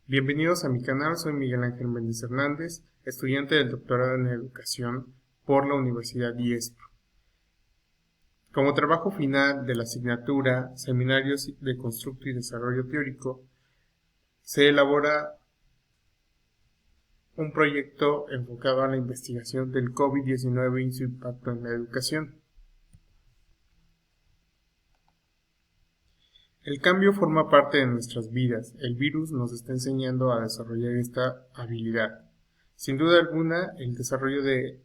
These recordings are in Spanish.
Bienvenidos a mi canal, soy Miguel Ángel Méndez Hernández, estudiante del doctorado en Educación por la Universidad IESPRO. Como trabajo final de la asignatura Seminarios de Constructo y Desarrollo Teórico, se elabora un proyecto enfocado a la investigación del COVID-19 y su impacto en la educación. El cambio forma parte de nuestras vidas. El virus nos está enseñando a desarrollar esta habilidad. Sin duda alguna, el desarrollo de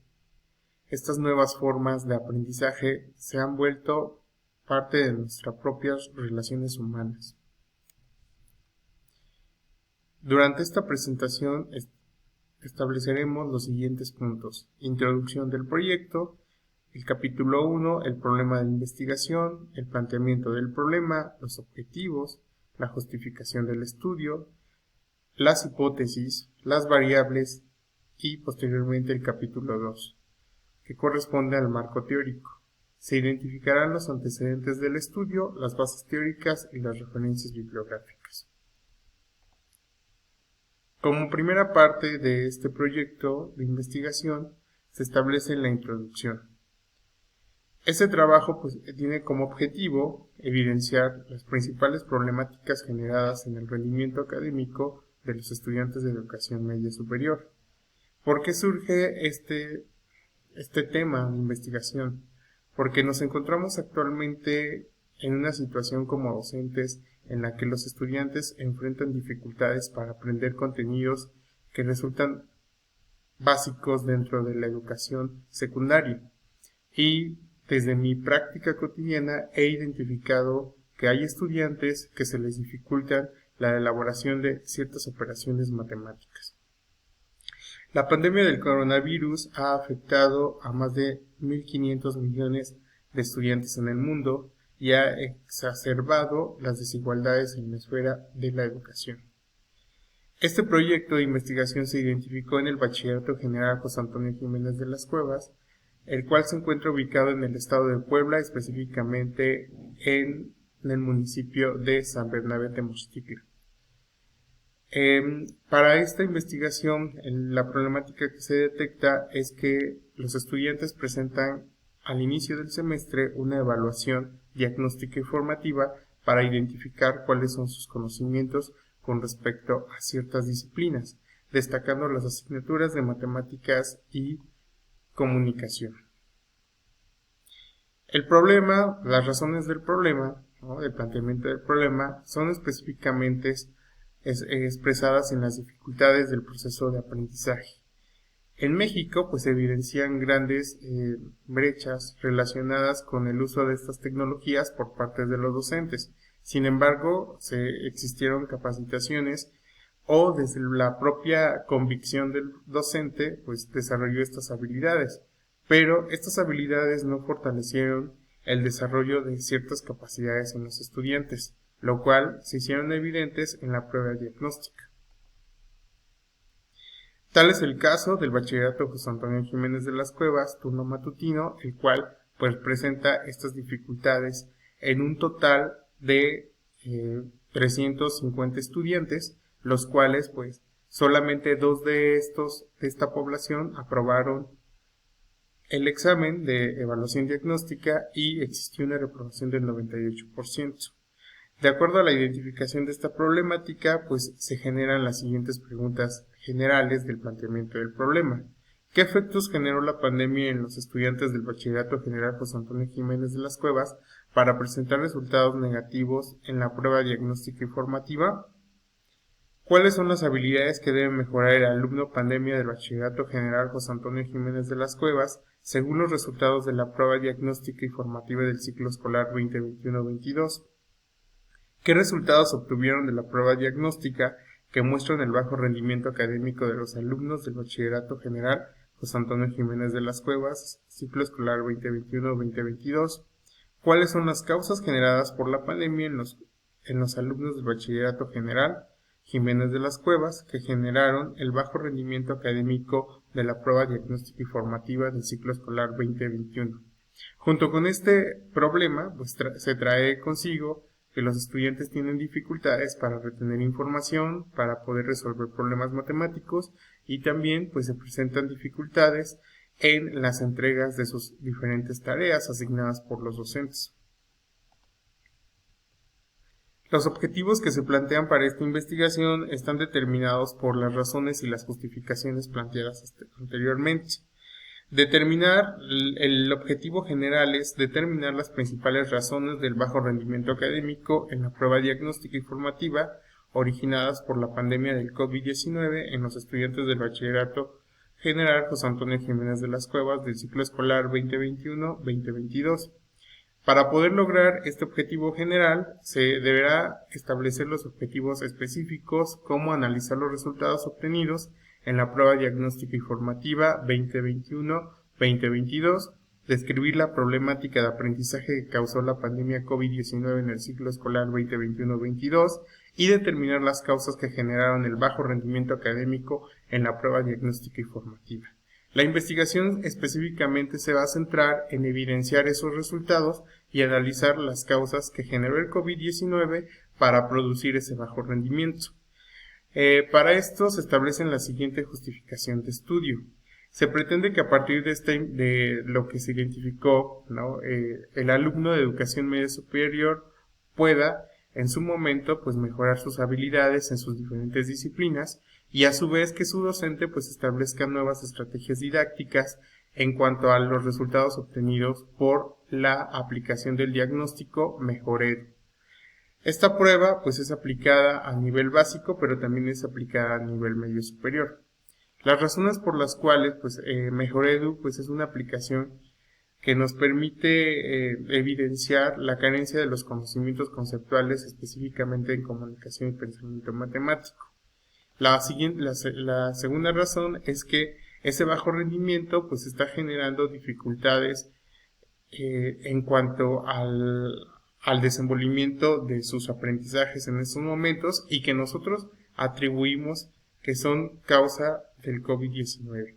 estas nuevas formas de aprendizaje se han vuelto parte de nuestras propias relaciones humanas. Durante esta presentación estableceremos los siguientes puntos: introducción del proyecto, el capítulo 1, el problema de investigación, el planteamiento del problema, los objetivos, la justificación del estudio, las hipótesis, las variables y posteriormente el capítulo 2, que corresponde al marco teórico. Se identificarán los antecedentes del estudio, las bases teóricas y las referencias bibliográficas. Como primera parte de este proyecto de investigación, se establece la introducción. Este trabajo tiene como objetivo evidenciar las principales problemáticas generadas en el rendimiento académico de los estudiantes de educación media superior. ¿Por qué surge este tema de investigación? Porque nos encontramos actualmente en una situación como docentes en la que los estudiantes enfrentan dificultades para aprender contenidos que resultan básicos dentro de la educación secundaria. Y desde mi práctica cotidiana he identificado que hay estudiantes que se les dificultan la elaboración de ciertas operaciones matemáticas. La pandemia del coronavirus ha afectado a más de 1.500 millones de estudiantes en el mundo y ha exacerbado las desigualdades en la esfera de la educación. Este proyecto de investigación se identificó en el Bachillerato General José Antonio Jiménez de las Cuevas, el cual se encuentra ubicado en el estado de Puebla, específicamente en el municipio de San Bernabé Tenochtitlan. Para esta investigación, la problemática que se detecta es que los estudiantes presentan al inicio del semestre una evaluación diagnóstica y formativa para identificar cuáles son sus conocimientos con respecto a ciertas disciplinas, destacando las asignaturas de matemáticas y comunicación. El problema, las razones del problema, del planteamiento del problema, son específicamente expresadas en las dificultades del proceso de aprendizaje. En México, se evidencian grandes brechas relacionadas con el uso de estas tecnologías por parte de los docentes. Sin embargo, existieron capacitaciones o desde la propia convicción del docente, desarrolló estas habilidades. Pero estas habilidades no fortalecieron el desarrollo de ciertas capacidades en los estudiantes, lo cual se hicieron evidentes en la prueba diagnóstica. Tal es el caso del Bachillerato José Antonio Jiménez de las Cuevas, turno matutino, el cual presenta estas dificultades en un total de 350 estudiantes, los cuales solamente 2 de esta población aprobaron el examen de evaluación diagnóstica y existió una reprobación del 98%. De acuerdo a la identificación de esta problemática, se generan las siguientes preguntas generales del planteamiento del problema. ¿Qué efectos generó la pandemia en los estudiantes del Bachillerato General José Antonio Jiménez de las Cuevas para presentar resultados negativos en la prueba diagnóstica y formativa? ¿Cuáles son las habilidades que debe mejorar el alumno pandemia del Bachillerato General José Antonio Jiménez de las Cuevas según los resultados de la prueba diagnóstica y formativa del ciclo escolar 2021-22? ¿Qué resultados obtuvieron de la prueba diagnóstica que muestran el bajo rendimiento académico de los alumnos del Bachillerato General José Antonio Jiménez de las Cuevas, ciclo escolar 2021-2022? ¿Cuáles son las causas generadas por la pandemia en los alumnos del Bachillerato General Jiménez de las Cuevas que generaron el bajo rendimiento académico de la prueba diagnóstica y formativa del ciclo escolar 2021? Junto con este problema, se trae consigo que los estudiantes tienen dificultades para retener información, para poder resolver problemas matemáticos y también pues se presentan dificultades en las entregas de sus diferentes tareas asignadas por los docentes. Los objetivos que se plantean para esta investigación están determinados por las razones y las justificaciones planteadas anteriormente. El objetivo general es determinar las principales razones del bajo rendimiento académico en la prueba diagnóstica y formativa originadas por la pandemia del COVID-19 en los estudiantes del Bachillerato General José Antonio Jiménez de las Cuevas del ciclo escolar 2021-2022. Para poder lograr este objetivo general, se deberá establecer los objetivos específicos, como analizar los resultados obtenidos en la prueba diagnóstica y formativa 2021-2022, describir la problemática de aprendizaje que causó la pandemia COVID-19 en el ciclo escolar 2021-22 y determinar las causas que generaron el bajo rendimiento académico en la prueba diagnóstica y formativa. La investigación específicamente se va a centrar en evidenciar esos resultados y analizar las causas que generó el COVID-19 para producir ese bajo rendimiento. Para esto se establecen la siguiente justificación de estudio. Se pretende que a partir de lo que se identificó, ¿no? El alumno de educación media superior pueda en su momento pues mejorar sus habilidades en sus diferentes disciplinas y a su vez que su docente pues establezca nuevas estrategias didácticas en cuanto a los resultados obtenidos por la aplicación del diagnóstico Mejoredu. Esta prueba pues es aplicada a nivel básico, pero también es aplicada a nivel medio superior. Las razones por las cuales pues Mejoredu pues es una aplicación que nos permite evidenciar la carencia de los conocimientos conceptuales específicamente en comunicación y pensamiento matemático. La segunda razón es que ese bajo rendimiento pues está generando dificultades en cuanto al desenvolvimiento de sus aprendizajes en estos momentos y que nosotros atribuimos que son causa del COVID-19.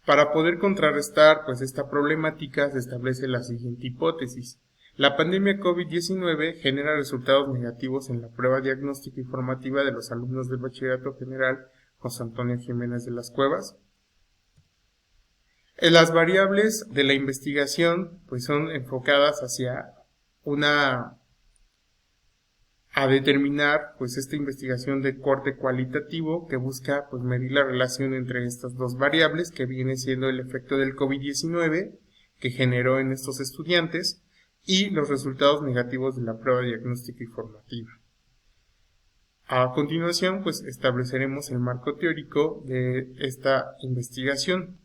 Para poder contrarrestar pues esta problemática se establece la siguiente hipótesis. La pandemia COVID-19 genera resultados negativos en la prueba diagnóstica y formativa de los alumnos del Bachillerato General José Antonio Jiménez de las Cuevas. Las variables de la investigación pues son enfocadas hacia a determinar pues esta investigación de corte cualitativo que busca pues medir la relación entre estas dos variables que viene siendo el efecto del COVID-19 que generó en estos estudiantes y los resultados negativos de la prueba diagnóstica y formativa. A continuación pues estableceremos el marco teórico de esta investigación.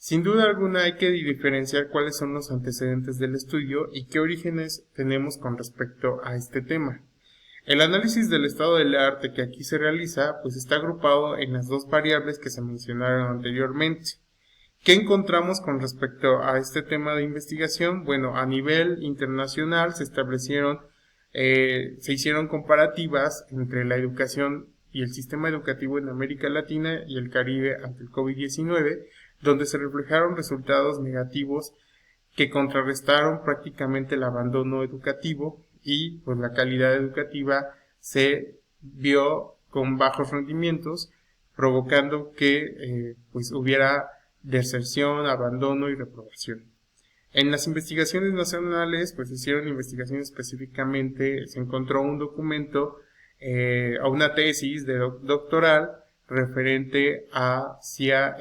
Sin duda alguna hay que diferenciar cuáles son los antecedentes del estudio y qué orígenes tenemos con respecto a este tema. El análisis del estado del arte que aquí se realiza pues está agrupado en las dos variables que se mencionaron anteriormente. ¿Qué encontramos con respecto a este tema de investigación? Bueno, a nivel internacional se hicieron comparativas entre la educación y el sistema educativo en América Latina y el Caribe ante el COVID-19, donde se reflejaron resultados negativos que contrarrestaron prácticamente el abandono educativo y pues la calidad educativa se vio con bajos rendimientos, provocando que pues hubiera deserción, abandono y reprobación. En las investigaciones nacionales, pues hicieron investigaciones específicamente, se encontró un documento o una tesis doctoral referente hacia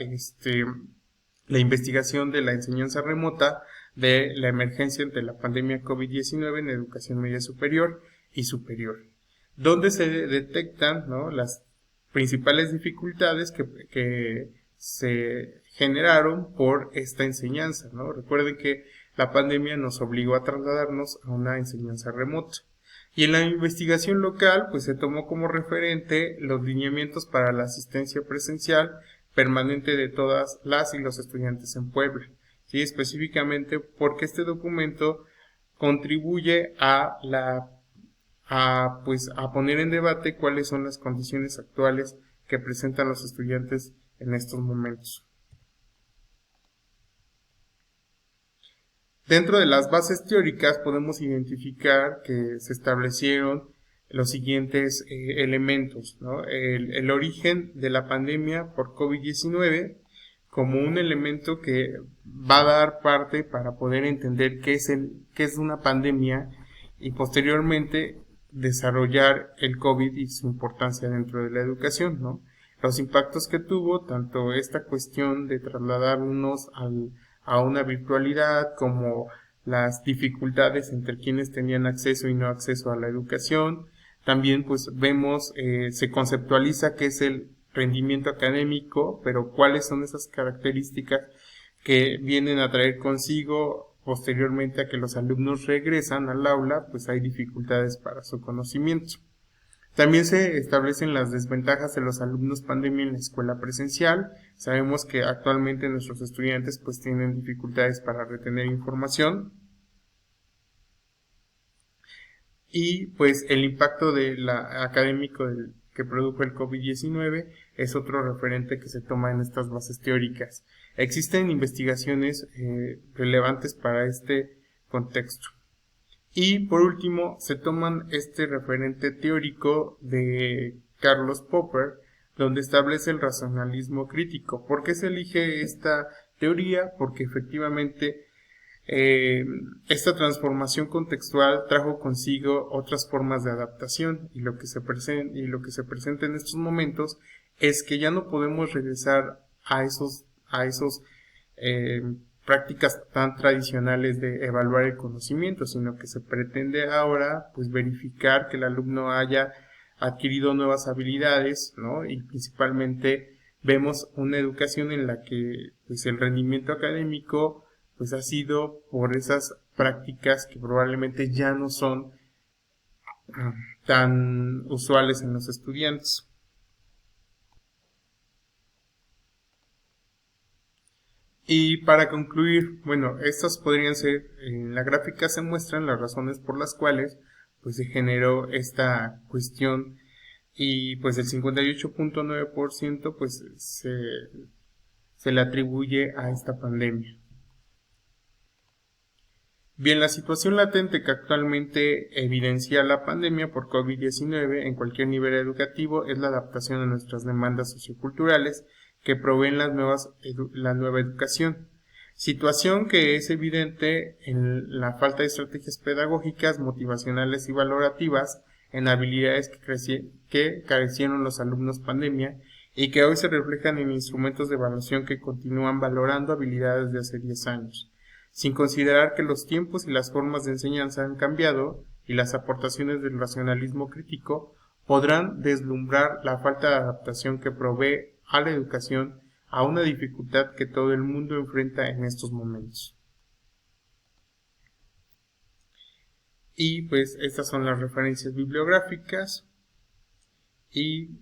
la investigación de la enseñanza remota de la emergencia ante la pandemia COVID-19 en educación media superior y superior, donde se detectan, ¿no?, las principales dificultades que se generaron por esta enseñanza, ¿no? Recuerden que la pandemia nos obligó a trasladarnos a una enseñanza remota. Y en la investigación local, pues se tomó como referente los lineamientos para la asistencia presencial permanente de todas las y los estudiantes en Puebla, ¿sí? Específicamente porque este documento contribuye a poner en debate cuáles son las condiciones actuales que presentan los estudiantes en estos momentos. Dentro de las bases teóricas podemos identificar que se establecieron los siguientes elementos, ¿no? El origen de la pandemia por COVID-19 como un elemento que va a dar parte para poder entender qué es una pandemia y posteriormente desarrollar el COVID y su importancia dentro de la educación, ¿no? Los impactos que tuvo, tanto esta cuestión de trasladarnos a una virtualidad como las dificultades entre quienes tenían acceso y no acceso a la educación. También pues vemos, se conceptualiza qué es el rendimiento académico, pero cuáles son esas características que vienen a traer consigo posteriormente a que los alumnos regresan al aula, pues hay dificultades para su conocimiento. También se establecen las desventajas de los alumnos pandemia en la escuela presencial. Sabemos que actualmente nuestros estudiantes pues tienen dificultades para retener información. Y pues el impacto académico que produjo el COVID-19 es otro referente que se toma en estas bases teóricas. Existen investigaciones relevantes para este contexto. Y por último, se toman este referente teórico de Carlos Popper, donde establece el racionalismo crítico. ¿Por qué se elige esta teoría? Porque efectivamente esta transformación contextual trajo consigo otras formas de adaptación y lo que se presenta en estos momentos es que ya no podemos regresar a esos prácticas tan tradicionales de evaluar el conocimiento, sino que se pretende ahora pues verificar que el alumno haya adquirido nuevas habilidades, ¿no? Y principalmente vemos una educación en la que pues el rendimiento académico pues ha sido por esas prácticas que probablemente ya no son tan usuales en los estudiantes. Y para concluir, bueno, estas podrían ser, en la gráfica se muestran las razones por las cuales pues se generó esta cuestión y pues el 58.9% pues se le atribuye a esta pandemia. Bien, la situación latente que actualmente evidencia la pandemia por COVID-19 en cualquier nivel educativo es la adaptación a nuestras demandas socioculturales que proveen la nueva educación. Situación que es evidente en la falta de estrategias pedagógicas, motivacionales y valorativas en habilidades que carecieron los alumnos pandemia y que hoy se reflejan en instrumentos de evaluación que continúan valorando habilidades de hace 10 años. Sin considerar que los tiempos y las formas de enseñanza han cambiado y las aportaciones del racionalismo crítico podrán deslumbrar la falta de adaptación que provee a la educación a una dificultad que todo el mundo enfrenta en estos momentos. Y pues estas son las referencias bibliográficas. Y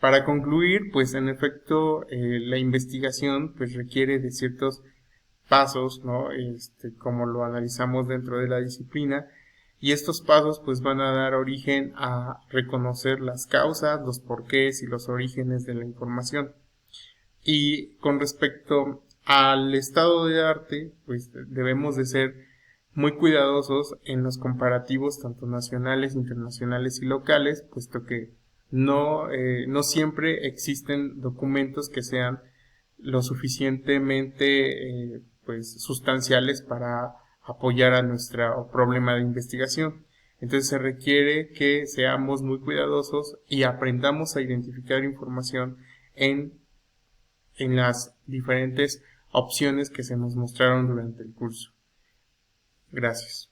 para concluir, pues en efecto la investigación pues requiere de ciertos pasos, ¿no? Como lo analizamos dentro de la disciplina, y estos pasos pues van a dar origen a reconocer las causas, los porqués y los orígenes de la información. Y con respecto al estado de arte, pues debemos de ser muy cuidadosos en los comparativos tanto nacionales, internacionales y locales, puesto que no siempre existen documentos que sean lo suficientemente pues sustanciales para apoyar a nuestro problema de investigación. Entonces se requiere que seamos muy cuidadosos y aprendamos a identificar información en las diferentes opciones que se nos mostraron durante el curso. Gracias.